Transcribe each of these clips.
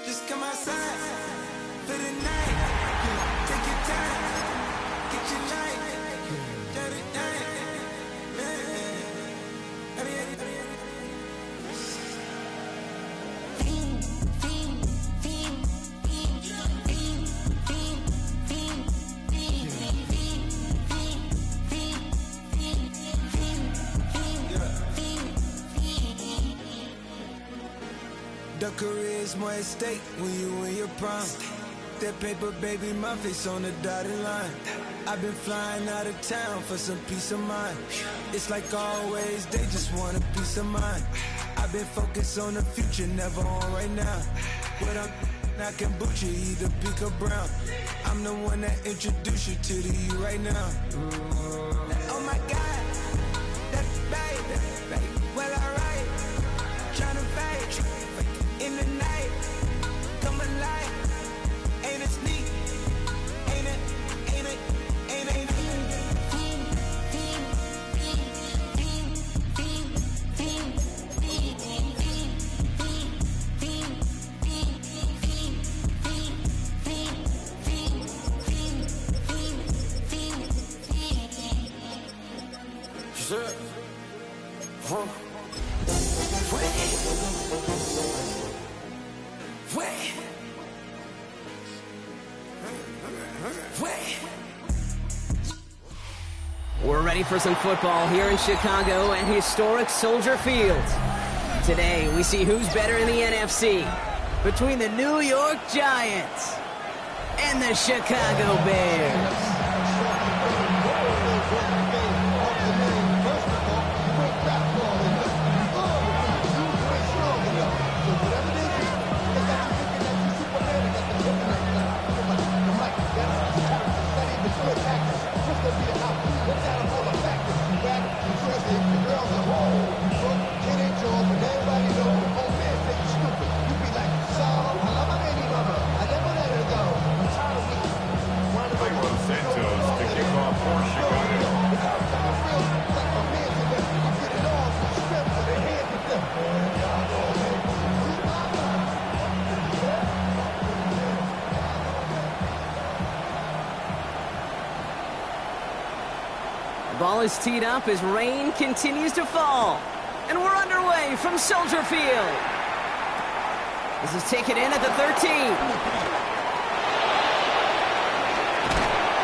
Just come outside for the night. Take your time, get your light. Dirty night. The career's more at stake when you in your prime. That paper, baby, my face on the dotted line. I've been flying out of town for some peace of mind. It's like always, they just want a peace of mind. I've been focused on the future, never on right now. But I can boot you either pink or brown. I'm the one that introduced you to the you right now. Oh my God, that's babe. Well, alright, tryna fight in the night, come alive. Ain't it sneak? Ain't it? We're ready for some football here in Chicago at historic Soldier Field. Today, we see who's better in the NFC between the New York Giants and the Chicago Bears. Ball is teed up as rain continues to fall. And we're underway from Soldier Field. This is taken in at the 13.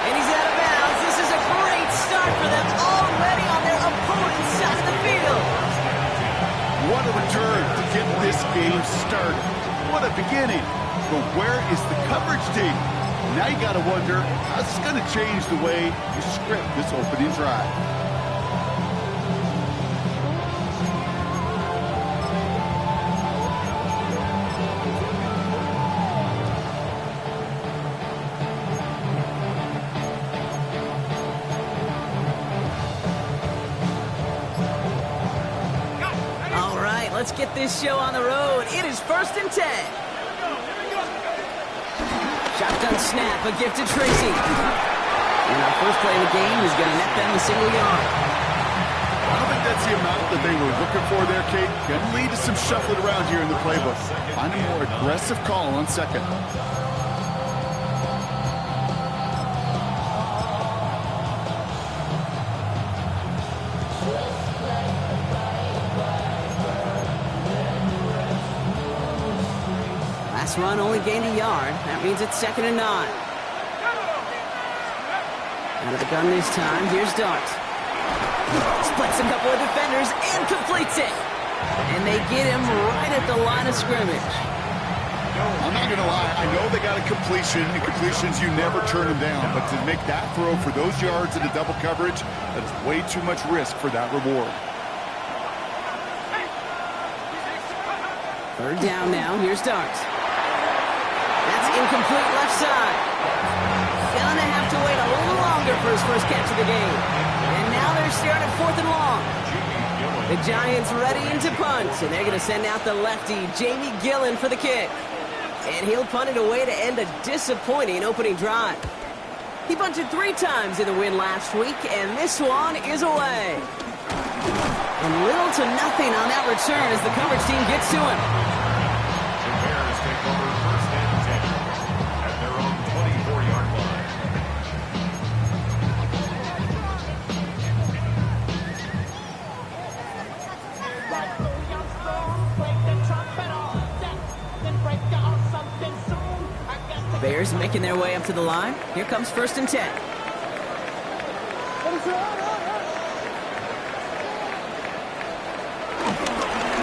And he's out of bounds. This is a great start for them, already on their opponent's side of the field. What a return to get this game started. What a beginning. But where is the coverage team? Now you got to wonder, how's this going to change the way you script this opening drive? All right, let's get this show on the road. It is 1st and 10. Shotgun snap, a gift to Tracy. And our first play of the game is going to net them a single yard. I don't think that's the amount that they were looking for there, Kate. Going to lead to some shuffling around here in the playbook. Find a more aggressive call on second. Last run only gained a yard. That means it's 2nd and 9. Out of the gun this time. Here's Dart. Splits a couple of defenders and completes it. And they get him right at the line of scrimmage. I'm not going to lie. I know they got a completion. And completions, you never turn them down. But to make that throw for those yards in the double coverage, that's way too much risk for that reward. 3rd down now. Here's Dart. That's incomplete left side. Gonna have to wait a little longer for his first catch of the game. And now they're staring at 4th and long. The Giants ready into punt, and they're going to send out the lefty, Jamie Gillen, for the kick. And he'll punt it away to end a disappointing opening drive. He punted 3 times in the win last week, and this one is away. And little to nothing on that return as the coverage team gets to him. The Bears take over 1st Bears making their way up to the line. Here comes 1st and 10.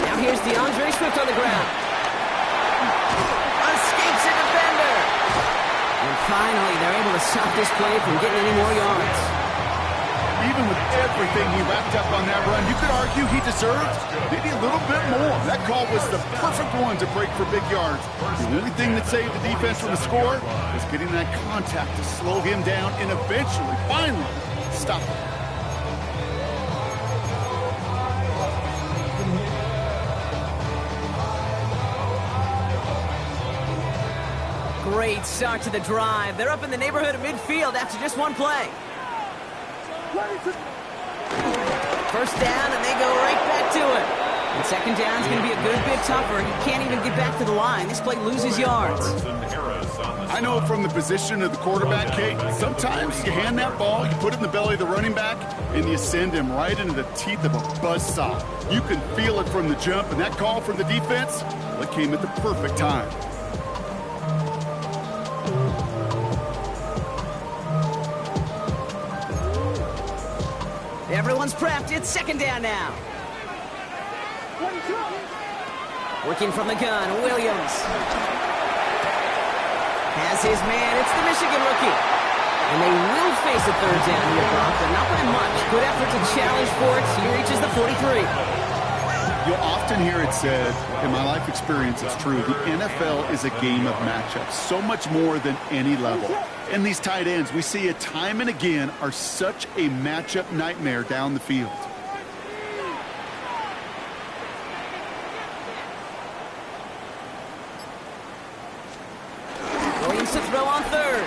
Now here's DeAndre Swift on the ground. Escapes a defender. And finally, they're able to stop this play from getting any more yards. Even with everything he wrapped up on that run, you could argue he deserved maybe a little bit more. That call was the perfect one to break for big yards. The only thing that saved the defense from the score was getting that contact to slow him down and eventually, finally, stop him. Great start to the drive. They're up in the neighborhood of midfield after just one play. 1st down, and they go right back to it. And 2nd down is going to be a good bit tougher. He can't even get back to the line. This play loses yards. I know from the position of the quarterback, Kate, sometimes you hand that ball, you put it in the belly of the running back, and you send him right into the teeth of a buzzsaw. You can feel it from the jump, and that call from the defense, well, it came at the perfect time. Everyone's prepped. It's 2nd down now. Working from the gun, Williams. Has his man. It's the Michigan rookie. And they will face a 3rd down here, Brock, but not by much. Good effort to challenge for it. He reaches the 43. You'll often hear it said, in my life experience, it's true, the NFL is a game of matchups, so much more than any level. And these tight ends, we see it time and again, are such a matchup nightmare down the field. Williams to throw on 3rd.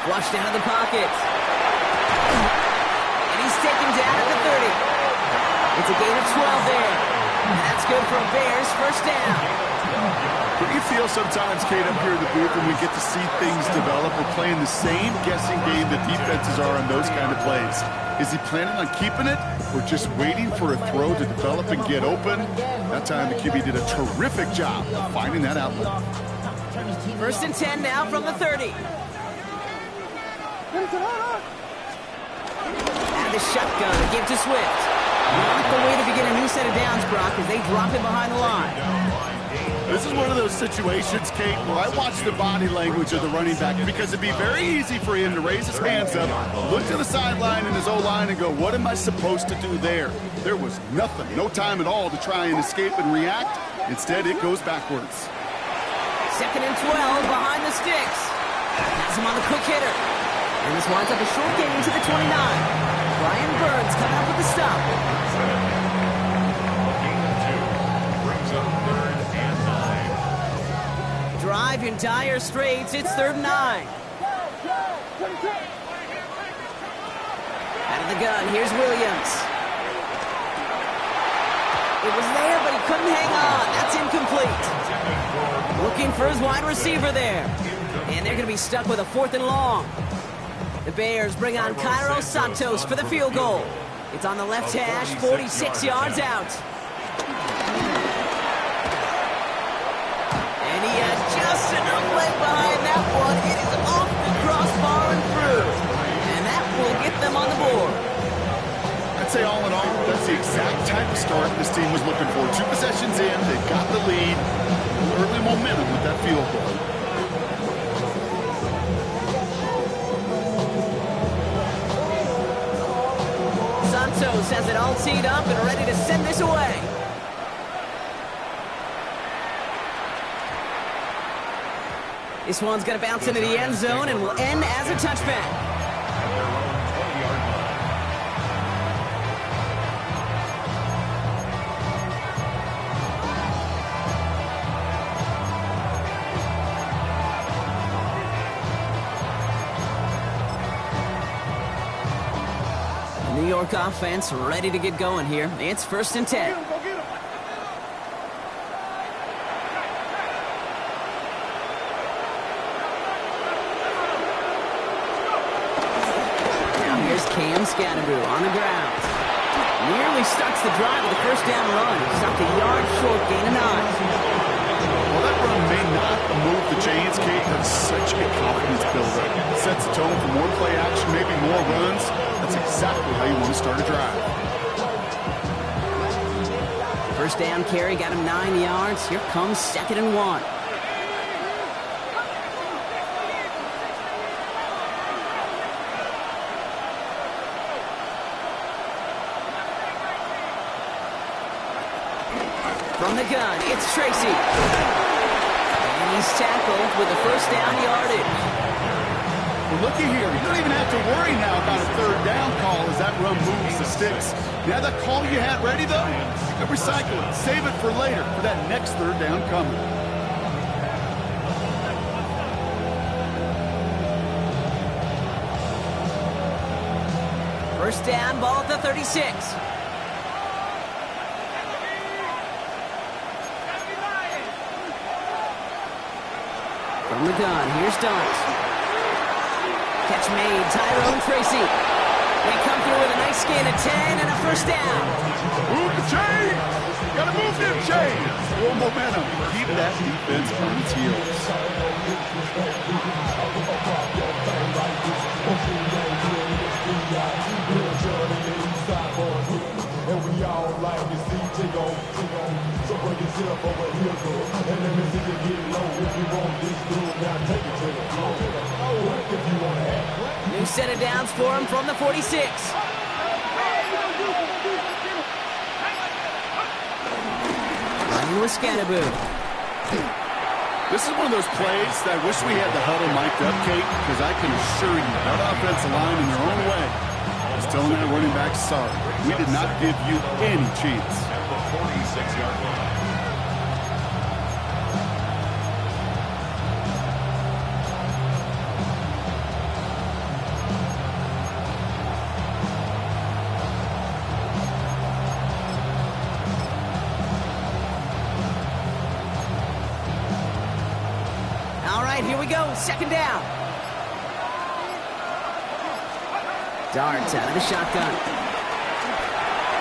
Flushed out of the pocket. And he's taken down at the 30. It's a gain of 12 there. That's good for Bears. 1st down. What do you feel sometimes, Kate, up here in the booth when we get to see things develop? We're playing the same guessing game that defenses are on those kind of plays. Is he planning on keeping it or just waiting for a throw to develop and get open? That time the QB did a terrific job of finding that outlet. 1st and 10 now from the 30. And the shotgun to give to Swift. Not the way to begin a new set of downs, Brock, as they drop it behind the line. This is one of those situations, Kate, where I watch the body language of the running back because it'd be very easy for him to raise his hands up, look to the sideline in his O-line and go, what am I supposed to do there? There was nothing, no time at all to try and escape and react. Instead, it goes backwards. 2nd and 12 behind the sticks. Has him on the quick hitter. And this winds up a short gain to the 29. Brian Burns coming up with the stop. Drive in dire straits. It's 3rd and 9. Out of the gun, here's Williams. It was there, but he couldn't hang on. That's incomplete. Looking for his wide receiver there. And they're going to be stuck with a 4th and long. The Bears bring on Cairo Santos for the field goal. It's on the left hash, 46 yards out. And he has just enough leg behind that one. It is off the crossbar and through. And that will get them on the board. I'd say all in all, that's the exact type of start this team was looking for. 2 possessions in, they've got the lead. Early momentum with that field goal. Santos has it all teed up and ready to send this away. This one's going to bounce into the end zone and will end as a touchback. New York offense ready to get going here. It's 1st and 10. Now here's Cam Scatterboo on the ground. Nearly starts the drive with a 1st down run. Stopped a yard short, gain of 9. Well, that run may not move the chains, Kate, that's such a confidence builder. Sets the tone for more play action, maybe more runs. That's exactly how you want to start a drive. First down carry got him 9 yards. Here comes 2nd and 1. From the gun, it's Tracy. And he's tackled with a first down yardage. Well, looky here. You don't even have to worry now about a third down call as that run moves the sticks. Now that call you had ready, though, you can recycle it. Save it for later for that next third down coming. First down, ball at the 36. From the gun, here's Dart. Catch made, Tyrone Tracy. They come through with a nice gain of 10 and a first down. Move the chains! Gotta move them chains! More momentum. Keep that defense on its heels. And we all like to see Tigo. So bring yourself over here, girl. And let me see you get low. If you want this groove, now take it to the floor. If you want to act. New set of downs for him from the 46. Running with Scannaboo. This is one of those plays that I wish we had the huddle mic'd up, Kate, because I can assure you that offensive line in their own way is telling that running back, sorry, we did not give you any chance. At the 46-yard line. All right, here we go. 2nd down. Darts out of the shotgun.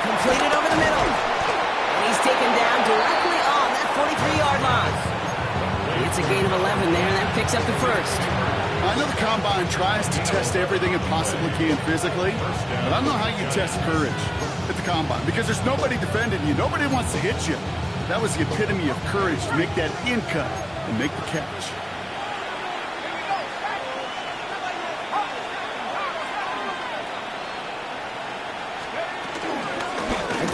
Completed over the middle. And he's taken down directly on that 43-yard line. It's a gain of 11 there, and that picks up the first. I know the Combine tries to test everything it possibly can physically, but I don't know how you test courage at the Combine, because there's nobody defending you. Nobody wants to hit you. That was the epitome of courage to make that in cut and make the catch.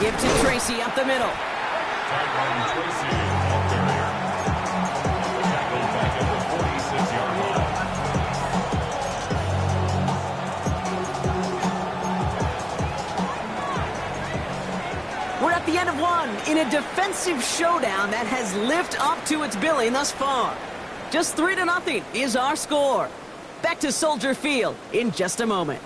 Give to Tracy up the middle. Tyrone Tracy, ball carrier. Tackled back at the 46-yard line. We're at the end of one in a defensive showdown that has lived up to its billing thus far. Just 3-0 is our score. Back to Soldier Field in just a moment.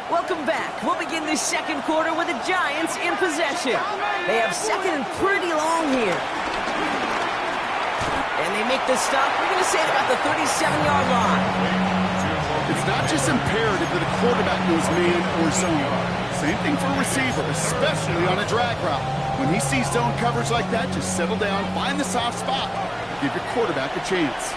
Welcome back. We'll begin this second quarter with the Giants in possession. They have second and pretty long here. And they make the stop, we're going to say at about the 37-yard line. It's not just imperative that a quarterback knows man or zone. Same thing for a receiver, especially on a drag route. When he sees zone coverage like that, just settle down, find the soft spot, give your quarterback a chance.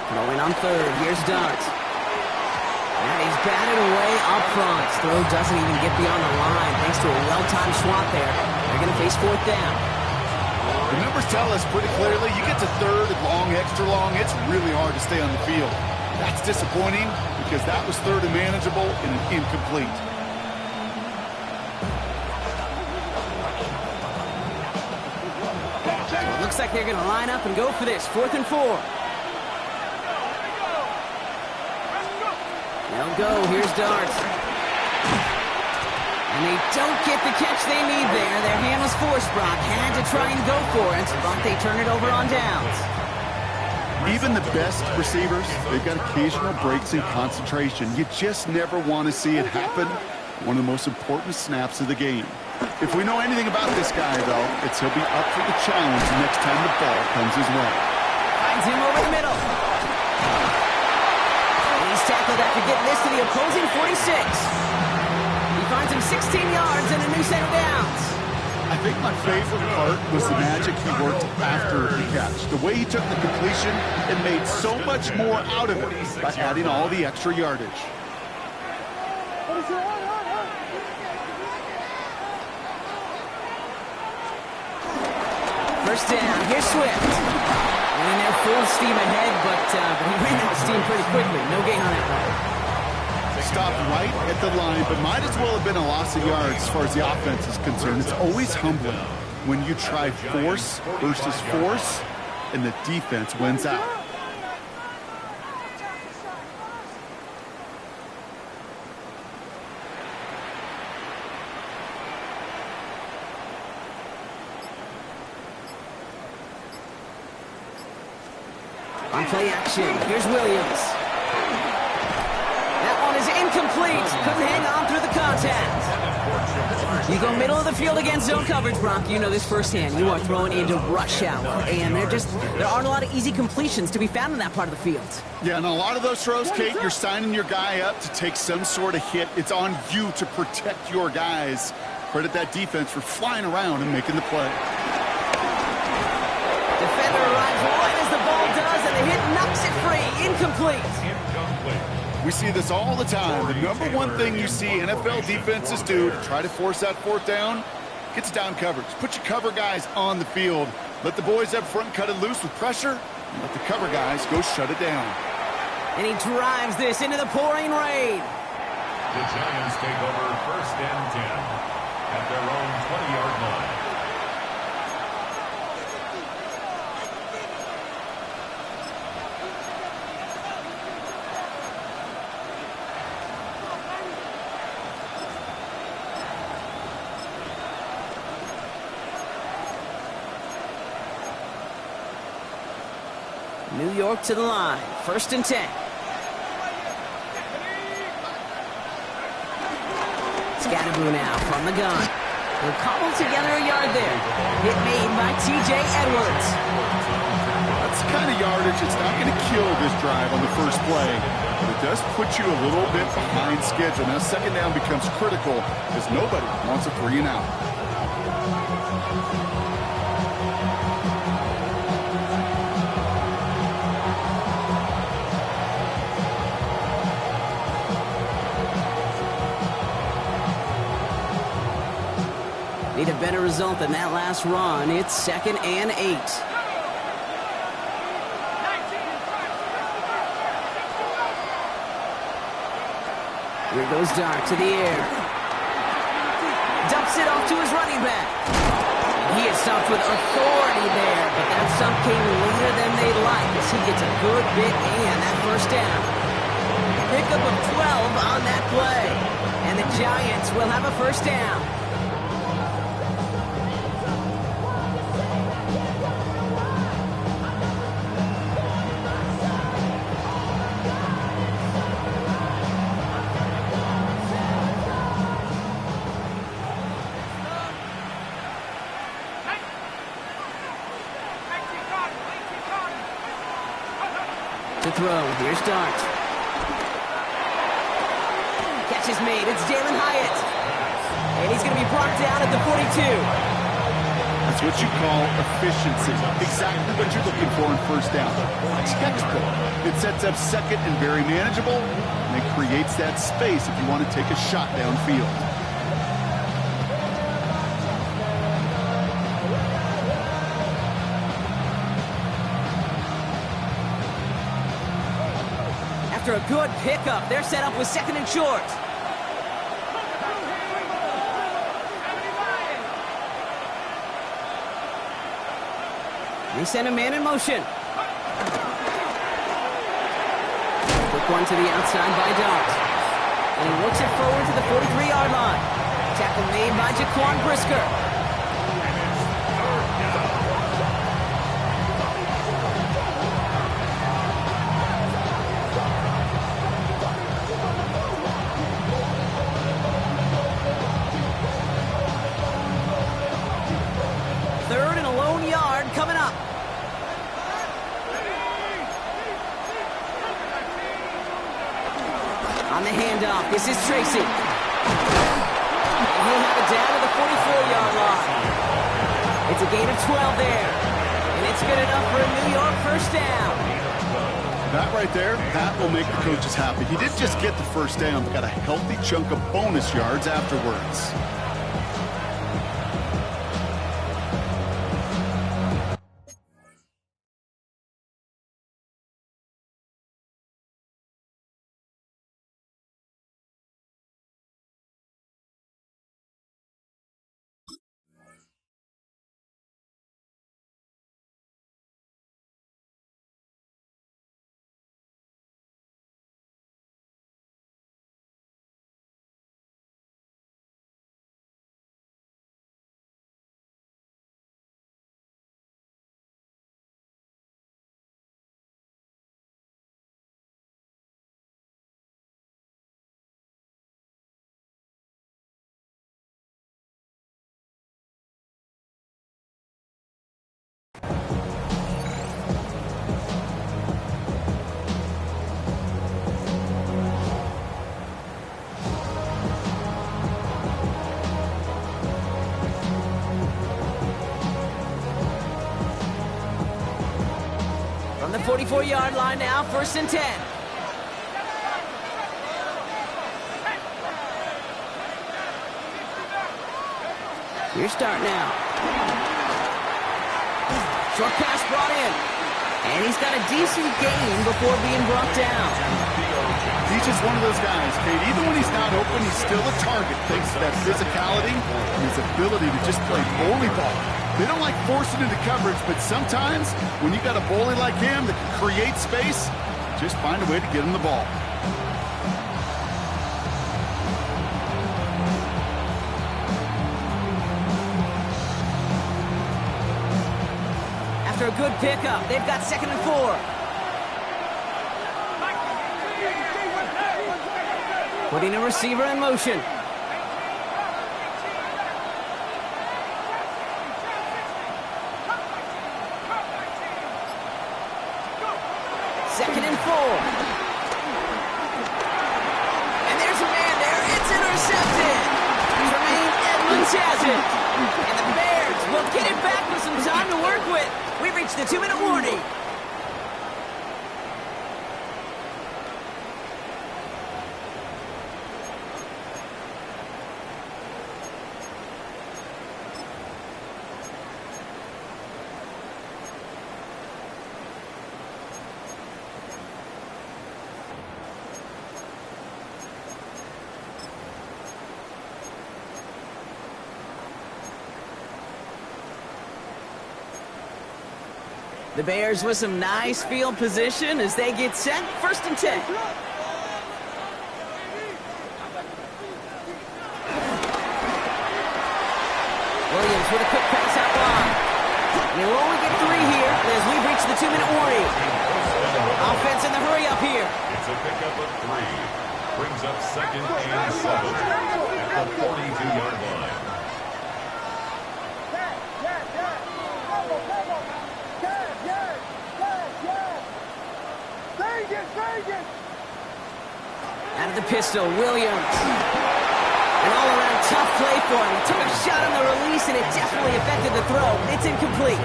Going on third, here's Dart. And he's batted away up front. Throw doesn't even get beyond the line thanks to a well-timed swat there. They're going to face 4th down. The numbers tell us pretty clearly, you get to third and long, extra long, it's really hard to stay on the field. That's disappointing because that was third and manageable and an incomplete. So it looks like they're going to line up and go for this. 4th and 4. They'll go. Here's Dart. And they don't get the catch they need there. Their hand was forced, Brock. Had to try and go for it, but they turn it over on downs. Even the best receivers, they've got occasional breaks in concentration. You just never want to see it happen. One of the most important snaps of the game. If we know anything about this guy, though, it's he'll be up for the challenge the next time the ball comes his way. Finds him over the middle. And he's tackled after getting this to the opposing 46. He finds him 16 yards and a new set of downs. I think my favorite part was the magic he worked after the catch. The way he took the completion and made so much more out of it by adding all the extra yardage. First down, here's Swift. And they're full steam ahead, but he ran out of steam pretty quickly. No gain on that one. Stopped right at the line, but might as well have been a loss of yards as far as the offense is concerned. It's always humbling when you try force versus force, and the defense wins out. On play action, here's Williams. That one is incomplete. Couldn't hang on through the contact. You go middle of the field against zone coverage, Brock. You know this firsthand. You are throwing into rush hour, and there aren't a lot of easy completions to be found in that part of the field. Yeah, and a lot of those throws, Kate, you're signing your guy up to take some sort of hit. It's on you to protect your guys. Credit that defense for flying around and making the play. Defender arrives right as the ball does, and the hit knocks it free. Incomplete. We see this all the time. The number one thing you see NFL defenses do to try to force that fourth down, gets down coverage. Put your cover guys on the field. Let the boys up front cut it loose with pressure, and let the cover guys go shut it down. And he drives this into the pouring rain. The Giants take over 1st and 10 at their own 20-yard line. New York to the line. 1st and 10. Scatterboo now from the gun. He'll cobble together a yard there. Hit made by T.J. Edwards. That's the kind of yardage that's not going to kill this drive on the first play, but it does put you a little bit behind schedule. Now, 2nd down becomes critical because nobody wants a 3 and out. Need a better result than that last run. It's 2nd and 8. Here goes Dark to the air. Dumps it off to his running back. He is stumped with authority there, but that stump came later than they'd like as he gets a good bit and that 1st down. Pickup of 12 on that play. And the Giants will have a 1st down. To throw, here's Dart. Catch is made, it's Dalen Hyatt. And he's going to be brought down at the 42. That's what you call efficiency. Exactly what you're looking for in 1st down. Textbook. It sets up 2nd and very manageable, and it creates that space if you want to take a shot downfield. After a good pickup, they're set up with 2nd and short. They send a man in motion. Quick one to the outside by Dart. And he looks it forward to the 43-yard line. Tackle made by Jaquan Brisker. This is Tracy. And he'll have it down to the 44-yard line. It's a gain of 12 there. And it's good enough for a New York first down. That right there, that will make the coaches happy. He didn't just get the first down, but got a healthy chunk of bonus yards afterwards. From the 44-yard line now, 1st and 10. Your start now. Short pass brought in. And he's got a decent gain before being brought down. He's just one of those guys, Kate. Even when he's not open, he's still a target. Thanks to that physicality and his ability to just play bully ball. They don't like forcing into coverage, but sometimes when you got a bully like him that can create space, just find a way to get him the ball. After a good pickup, they've got 2nd and 4. Putting a receiver in motion. Second and 4. And there's a man there. It's intercepted. Tremaine Edmonds has it. And the Bears will get it back with some time to work with. We've reached the 2-minute warning. The Bears with some nice field position as they get set. 1st and 10. Williams with a quick pass out wide. And he'll only get 3 here as we've reached the 2-minute warning. Offense in the hurry up here. It's a pickup of 3. Brings up 2nd and 7 at the 42-yard line. Out of the pistol, Williams. An all-around tough play for him. He took a shot on the release, and it definitely affected the throw. It's incomplete.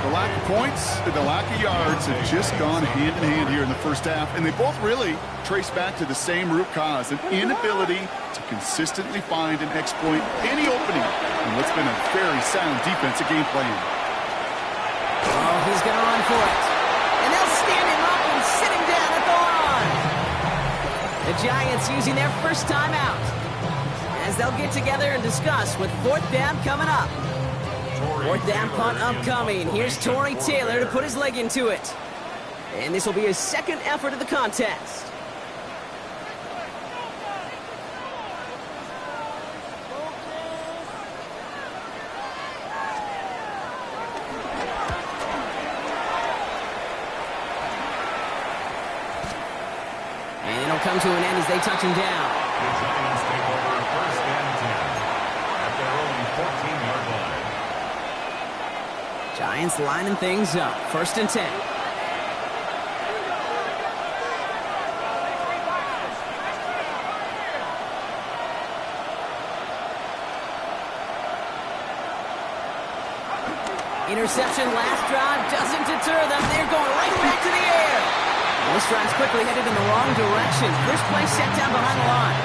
The lack of points and the lack of yards have just gone hand in hand here in the first half, and they both really trace back to the same root cause, an inability to consistently find and exploit any opening in what's been a very sound defensive game plan. Oh, he's going to run for it. And they'll stand him up and sit him down at the line. The Giants using their first timeout as they'll get together and discuss with 4th down coming up. 4th down punt upcoming. Here's Tory Taylor to put his leg into it. And this will be his 2nd effort of the contest. And it'll come to an end as they touch him down. The Giants take over 1st and 10 at their own 14-yard line. Giants lining things up. 1st and 10. Interception last drive doesn't deter them. They're going right back to the air. This drive's quickly headed in the wrong direction. First play set down behind the line.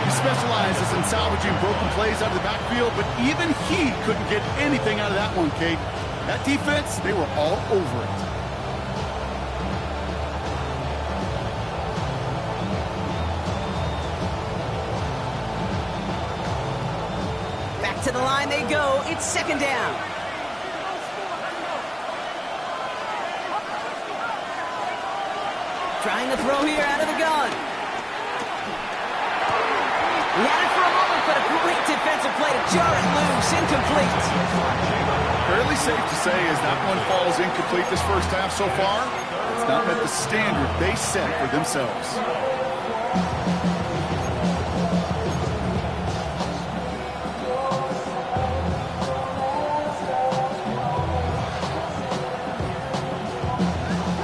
He specializes in salvaging broken plays out of the backfield, but even he couldn't get anything out of that one, Kate. That defense, they were all over it. Back to the line they go. It's second down. Trying to throw here out of the gun. He had it for a moment, but a great defensive play to jar it loose. Incomplete. Fairly safe to say as that one falls incomplete this first half so far, it's not met the standard they set for themselves.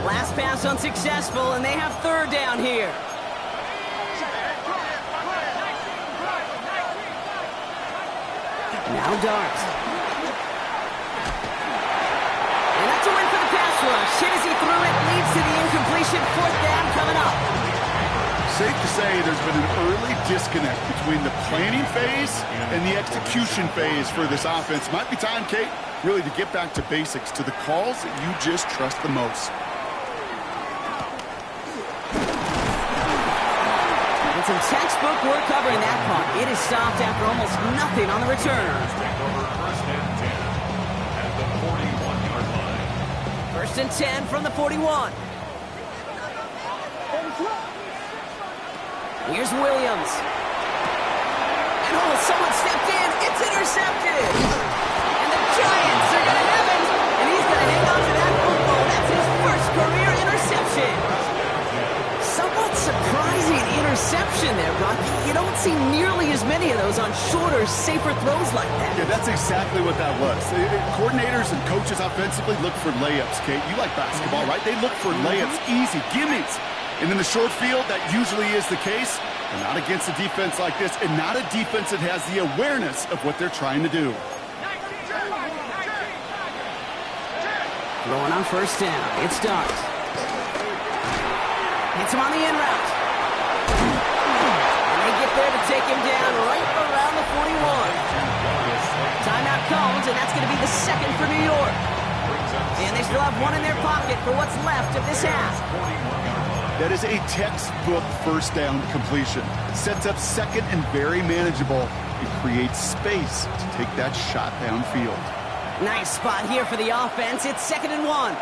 Last pass unsuccessful, and they have third down here. Now Darts. And that's a win for the pass rush. Hit as he threw it, leads to the incompletion. Fourth down coming up. Safe to say there's been an early disconnect between the planning phase and the execution phase for this offense. Might be time, Kate, really to get back to basics, to the calls that you just trust the most. It's some textbook work covering that punt. It is stopped after almost nothing on the return. First and 10 at the 41-yard line. First and 10 from the 41. Here's Williams. And someone stepped in. It's intercepted. And the Giants are going to have it. And he's going to hang on to that football. That's his first career interception. Somewhat surprising interception there, Brock. You don't see nearly as many of those on shorter, safer throws like that. Yeah, that's exactly what that was. Coordinators and coaches offensively look for layups, Kate. You like basketball, right? They look for layups, easy gimmies. And in the short field, that usually is the case, but not against a defense like this, and not a defense that has the awareness of what they're trying to do. Throwing on first down. It's Darts. Hits him on the in route. And they get there to take him down right around the 41. Timeout comes, and that's going to be the second for New York. And they still have one in their pocket for what's left of this half. That is a textbook first down completion. Sets up second and very manageable. It creates space to take that shot downfield. Nice spot here for the offense. It's second and 1.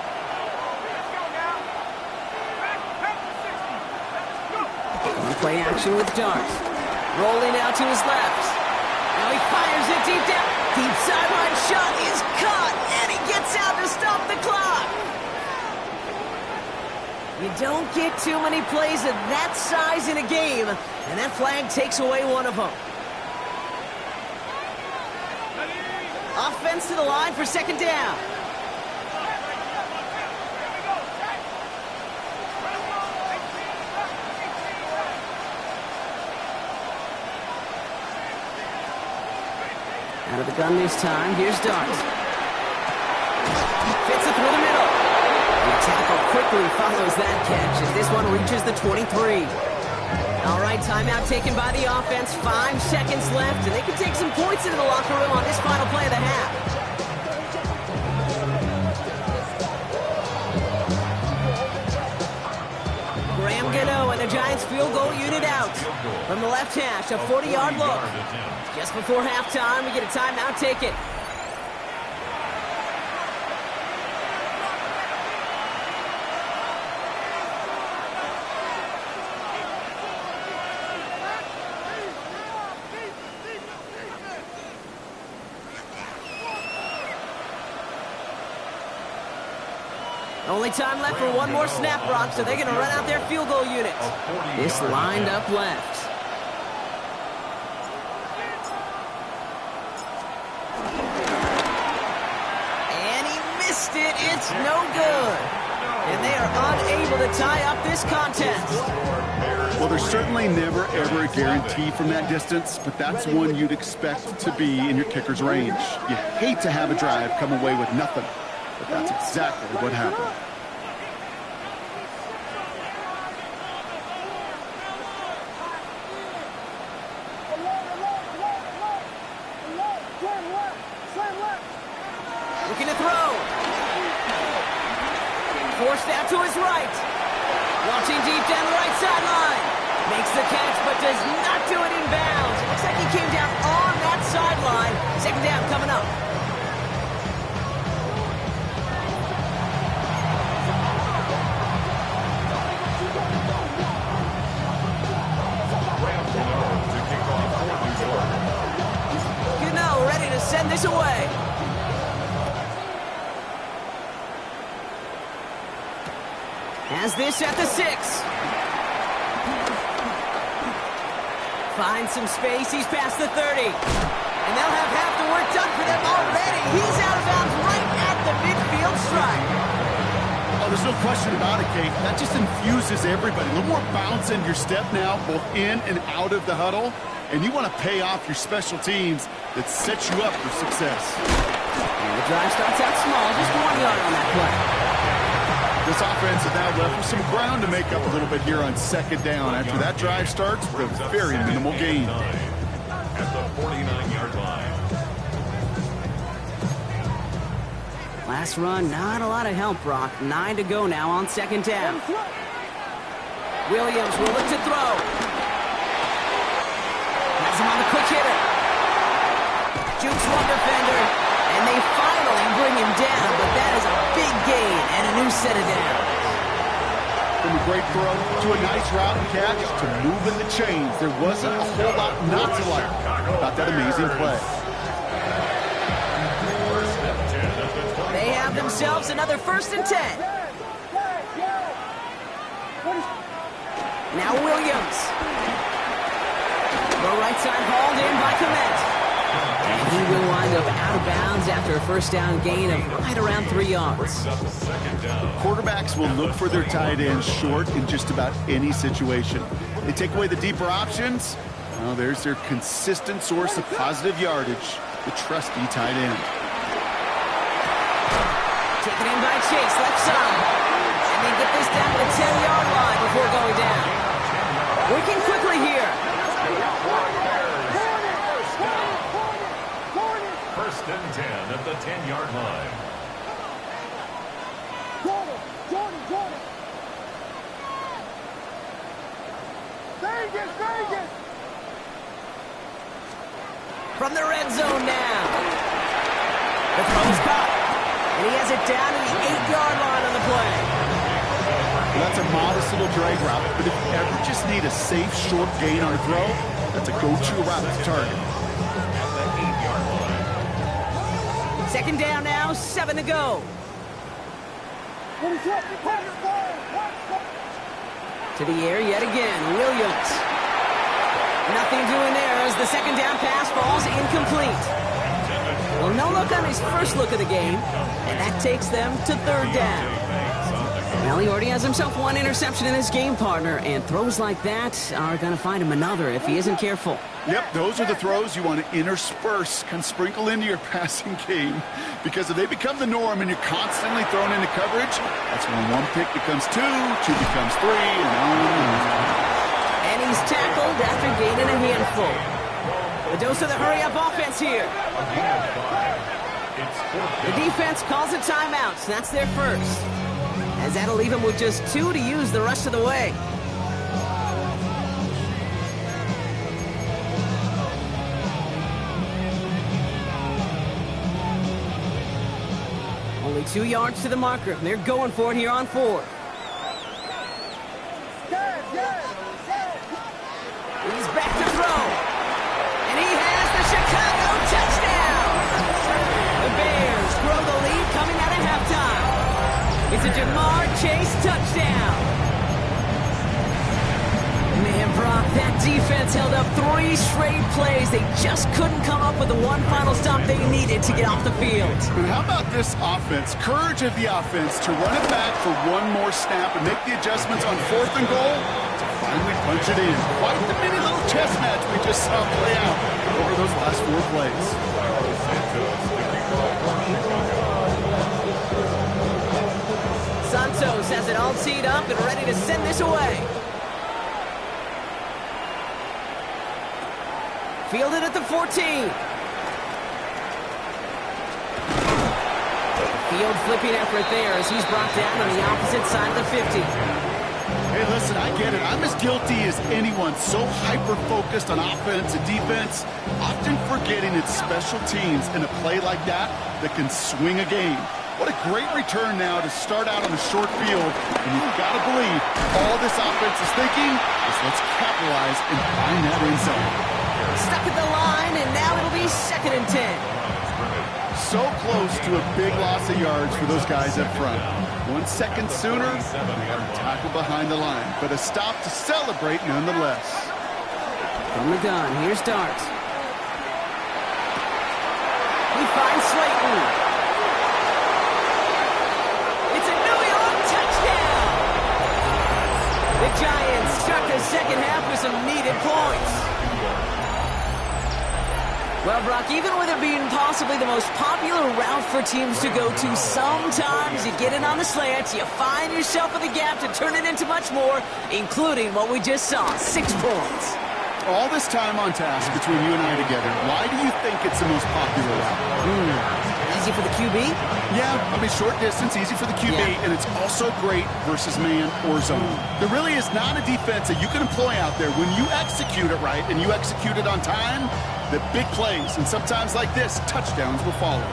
Play action with Darts. Rolling out to his left. Now he fires it deep down. Deep sideline shot is caught, and he gets out to stop the clock. You don't get too many plays of that size in a game, and that flag takes away one of them. Offense to the line for second down. Out of the gun this time. Here's Darts. Fits it through the middle. The tackle quickly follows that catch as this one reaches the 23. All right, timeout taken by the offense. 5 seconds left, and they can take some points into the locker room on this final play of the half. Graham Gano and the Giants field goal unit out. From the left hash, a 40-yard look. Just before halftime, we get a timeout taken. Only time left for one more snap, Brock, so they're going to run out their field goal unit. This lined up left. And he missed it. It's no good. And they are unable to tie up this contest. Well, there's certainly never, ever a guarantee from that distance, but that's one you'd expect to be in your kicker's range. You hate to have a drive come away with nothing, but that's exactly what happened. Looking to throw. Forced out to his right. Launching deep down the right sideline. Makes the catch, but does not do it in bounds. Looks like he came down on that sideline. Second down coming up. Gano ready to send this away. Has this at the 6. Finds some space. He's past the 30. And they'll have half the work done for them already. He's out of bounds right at the midfield stripe. Oh, there's no question about it, Kate. That just infuses everybody. A little more bounce in your step now, both in and out of the huddle. And you want to pay off your special teams that set you up for success. And the drive starts out small. Just 1 yard on that play. This offense is now left with some ground to make up a little bit here on second down. After that drive starts with a very minimal gain. At the 49-yard line. Last run, not a lot of help, Brock. 9 to go now on second down. Williams will look to throw. Has him on the quick hitter. Jukes one defender, and they finally bring him down, but that is a big gain and a new set of downs. From a great throw to a nice route and catch to moving the chains. There wasn't a whole lot not to like about that amazing play. They have themselves another 1st and 10. Now Williams. The right side hauled in by Komet. And he will wind up out of bounds after a first down gain of right around 3 yards. Quarterbacks will look for their tight ends short in just about any situation. They take away the deeper options. Well, there's their consistent source of positive yardage, the trusty tight end. Taken in by Chase, left side. And they get this down to the 10-yard line before going down. Working quickly here. First and 10 at the 10-yard line. Jordan. Vegas. From the red zone now. The throw's caught. And he has it down to the 8-yard line on the play. Well, that's a modest little drag route, but if you ever just need a safe, short gain on a throw, that's a go-to route to target. At the 8-yard line. Second down now, 7 to go. To the air yet again, Williams. Nothing doing there as the second down pass falls incomplete. Well, no look on his first look of the game, and that takes them to third down. Well, he already has himself 1 interception in his game, partner, and throws like that are going to find him another if he isn't careful. Yep, those are the throws you want to intersperse, kind of sprinkle into your passing game, because if they become the norm and you're constantly thrown into coverage, that's when 1 pick becomes 2, 2 becomes 3, and on and on. And he's tackled after gaining a handful. The dose of the hurry-up offense here. The defense calls a timeout, so that's their first. As that'll leave him with just 2 to use the rest of the way. Only 2 yards to the marker. They're going for it here on 4. He's back to throw. And he has the Chicago touchdown. The Bears grow the lead coming out of halftime. It's a Jamar Chase touchdown. Man, Brock, that defense held up 3 3 straight plays. They just couldn't come up with the one final stop they needed to get off the field. And how about this offense? Courage of the offense to run it back for one more snap and make the adjustments on 4th and goal to finally punch it in. Quite the mini little chess match we just saw play out over those last 4 plays. Santos has it all teed up and ready to send this away. Fielded at the 14. Field flipping effort there as he's brought down on the opposite side of the 50. Hey, listen, I get it. I'm as guilty as anyone. So hyper-focused on offense and defense, often forgetting it's special teams in a play like that that can swing a game. What a great return now to start out on the short field. And you've got to believe all this offense is thinking is let's capitalize and find that end zone. Stuck at the line, and now it'll be 2nd and 10. So close to a big loss of yards for those guys up front. 1 second sooner, tackle behind the line. But a stop to celebrate nonetheless. From the gun, here's Dart. He finds Slayton. The Giants start the second half with some needed points. Well, Brock, even with it being possibly the most popular route for teams to go to, sometimes you get it on the slant, you find yourself in the gap to turn it into much more, including what we just saw, 6 points. All this time on task between you and I together, why do you think it's the most popular route? Easy for the QB? Yeah, I mean, short distance, easy for the QB, and it's also great versus man or zone. There really is not a defense that you can employ out there. When you execute it right and you execute it on time, the big plays, and sometimes like this, touchdowns will follow.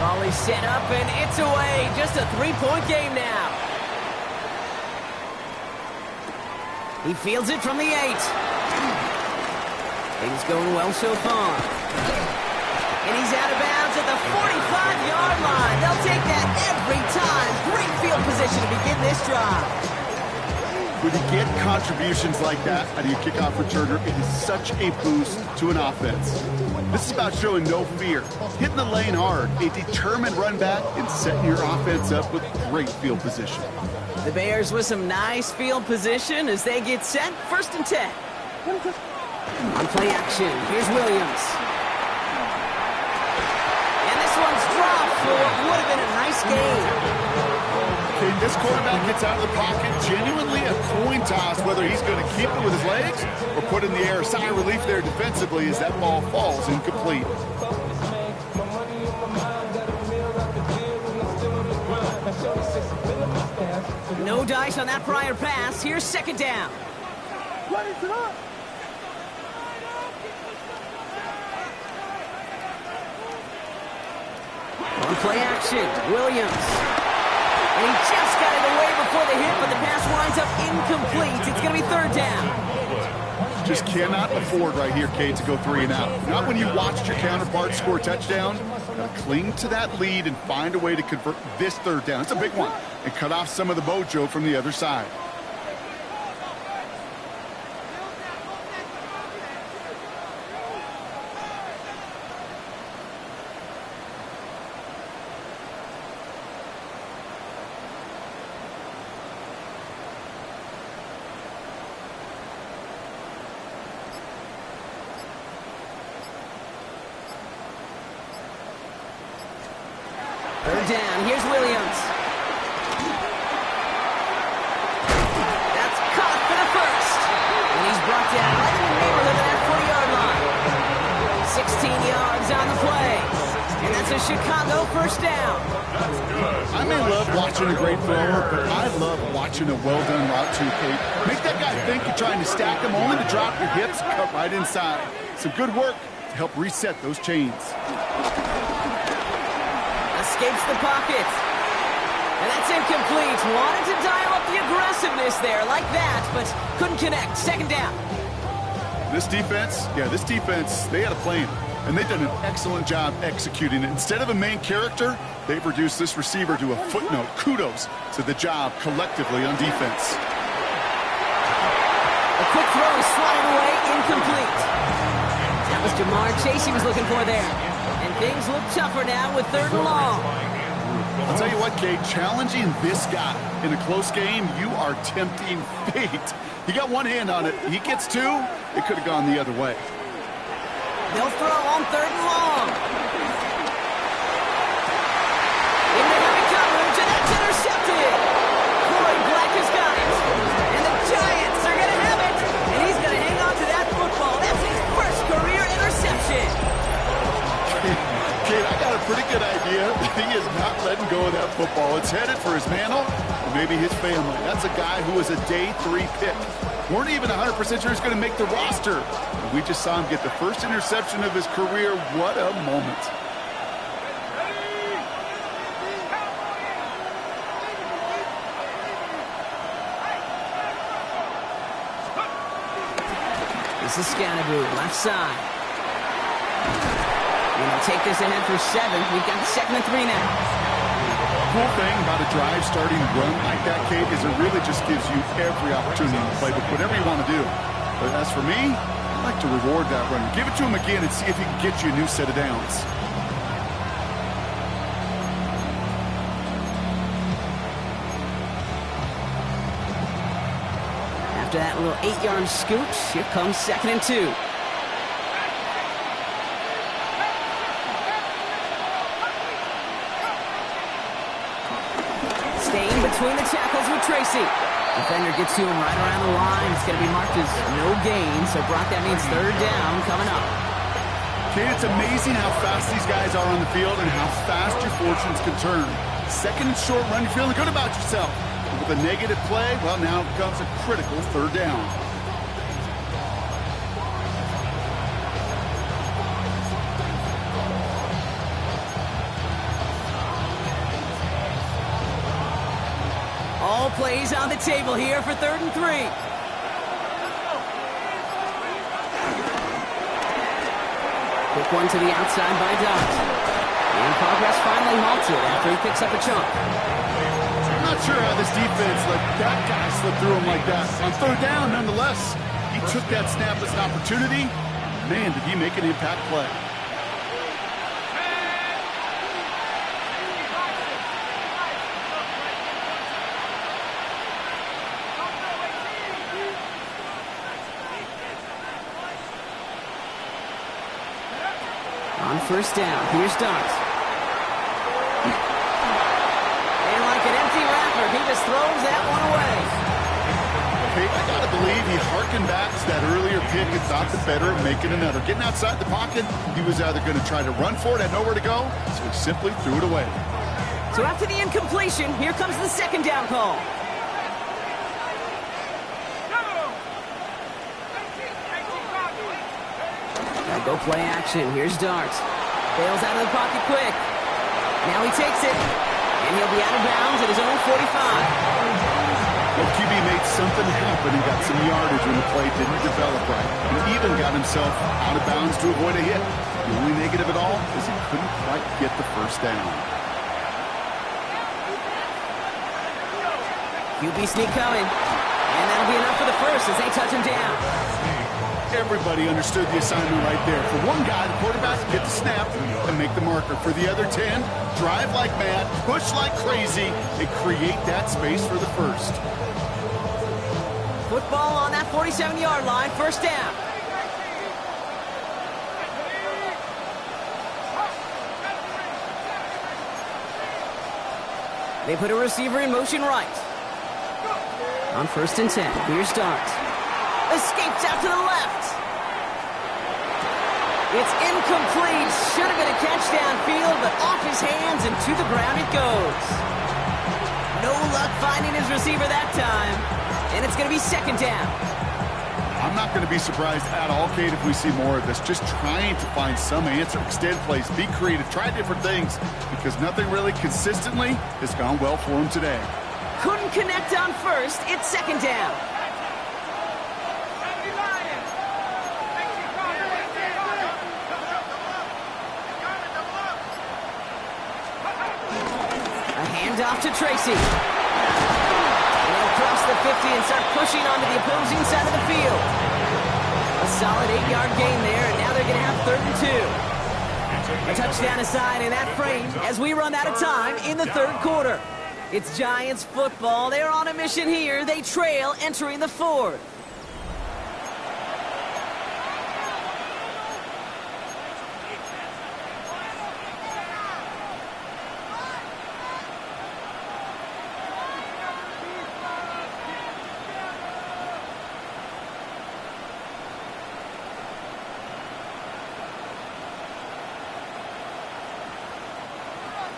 Ball is set up, and it's away. Just a 3-point game now. He fields it from the 8. Things going well so far. And he's out of bounds at the 45-yard line. They'll take that every time. Great field position to begin this drive. When you get contributions like that out of your kickoff returner, it is such a boost to an offense. This is about showing no fear, hitting the lane hard, a determined run back, and setting your offense up with great field position. The Bears with some nice field position as they get set. 1st and 10. On play action, here's Williams. And this one's dropped for what would have been a nice game. Okay, this quarterback gets out of the pocket, genuinely a coin toss, whether he's going to keep it with his legs or put in the air. A sigh of relief there defensively as that ball falls incomplete. No dice on that prior pass. Here's 2nd down. On play action, Williams. And he just got it away before the hit, but the pass winds up incomplete. It's going to be 3rd down. Just cannot afford right here, Kate, to go 3 and out. Not when you watched your counterpart score a touchdown. Got to cling to that lead and find a way to convert this 3rd down. It's a big one. And cut off some of the mojo from the other side. Third down. Here's Williams. That's caught for the 1st. And he's brought down right in the neighborhood of that 40-yard line. 16 yards on the play. And that's a Chicago 1st down. I may love watching a great thrower, but I love watching a well-done route too, Kate. Make that guy think you're trying to stack him, only to drop your hips, cut right inside. Some good work to help reset those chains. Escapes the pocket. And that's incomplete. Wanted to dial up the aggressiveness there like that, but couldn't connect. 2nd down. This defense, they had a plan. and they've done an excellent job executing it. Instead of a main character, they've reduced this receiver to a footnote. Kudos to the job collectively on defense. A quick throw is swatted away, incomplete. That was Jamar Chase he was looking for there. And things look tougher now with 3rd and long. I'll tell you what, Kate, challenging this guy in a close game, you are tempting fate. He got one hand on it. He gets 2, it could have gone the other way. They'll throw on 3rd and long. In the heavy coverage, and that's intercepted. Corey Black has got it. And the Giants are going to have it. And he's going to hang on to that football. That's his first career interception. Kate, I got a pretty good idea. He is not letting go of that football. It's headed for his mantle and maybe his family. That's a guy who was a day 3 pick. Weren't even 100% sure he's going to make the roster. And we just saw him get the first interception of his career. What a moment. This is Scanaboo, left side. We'll take this ahead for 7. We've got 2nd and 3 now. Cool thing about a drive starting run like that, Kate, is it really just gives you every opportunity to play with whatever you want to do. But as for me, I like to reward that run. Give it to him again and see if he can get you a new set of downs. After that little 8-yard scooch, here comes 2nd and 2. Staying between the tackles with Tracy. Defender gets to him right around the line. It's going to be marked as no gain. So, Brock, that means 3rd down coming up. Kate, it's amazing how fast these guys are on the field and how fast your fortunes can turn. 2nd and short run, you're feeling good about yourself. But with a negative play, well, now it becomes a critical 3rd down. All plays on the table here for 3rd and 3. Quick one to the outside by Dobbs. And progress finally halted after he picks up a chunk. I'm not sure how this defense let that guy slip through him like that. On 3rd down, nonetheless, he took that snap as an opportunity. Man, did he make an impact play. On 1st down, here's Dobbs. And like an empty wrapper, he just throws that one away. Hey, I gotta believe he harkened back to that earlier pick and thought the better of making another. Getting outside the pocket, he was either going to try to run for it, had nowhere to go, so he simply threw it away. So after the incompletion, here comes the 2nd down call. Go play action. Here's Darts. Bails out of the pocket quick. Now he takes it. And he'll be out of bounds at his own 45. Well, QB made something happen and got some yardage when the play didn't develop right. He even got himself out of bounds to avoid a hit. The only negative at all is he couldn't quite get the 1st down. QB sneak coming. And that'll be enough for the first as they touch him down. Everybody understood the assignment right there. For one guy, the quarterback, get the snap and make the marker. For the other 10, drive like mad, push like crazy, and create that space for the 1st. Football on that 47-yard line, 1st down. They put a receiver in motion right. On 1st and 10, here's Darts. Escapes out to the left. It's incomplete. Should have been a catch downfield, but off his hands and to the ground it goes. No luck finding his receiver that time. And it's going to be 2nd down. I'm not going to be surprised at all, Kate, if we see more of this. Just trying to find some answer, extend plays, be creative, try different things, because nothing really consistently has gone well for him today. Couldn't connect on 1st. It's 2nd down. A handoff to Tracy. And they'll cross the 50 and start pushing onto the opposing side of the field. A solid 8-yard gain there, and now they're going to have 3rd and 2. A touchdown aside in that frame as we run out of time in the 3rd quarter. It's Giants football. They're on a mission here. They trail entering the 4th.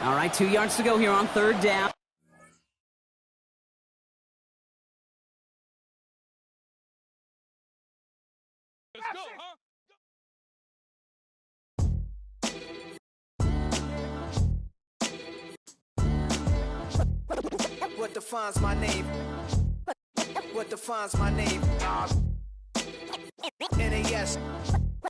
All right, 2 yards to go here on 3rd down. Let's go, huh? What defines my name? What defines my name? NAS.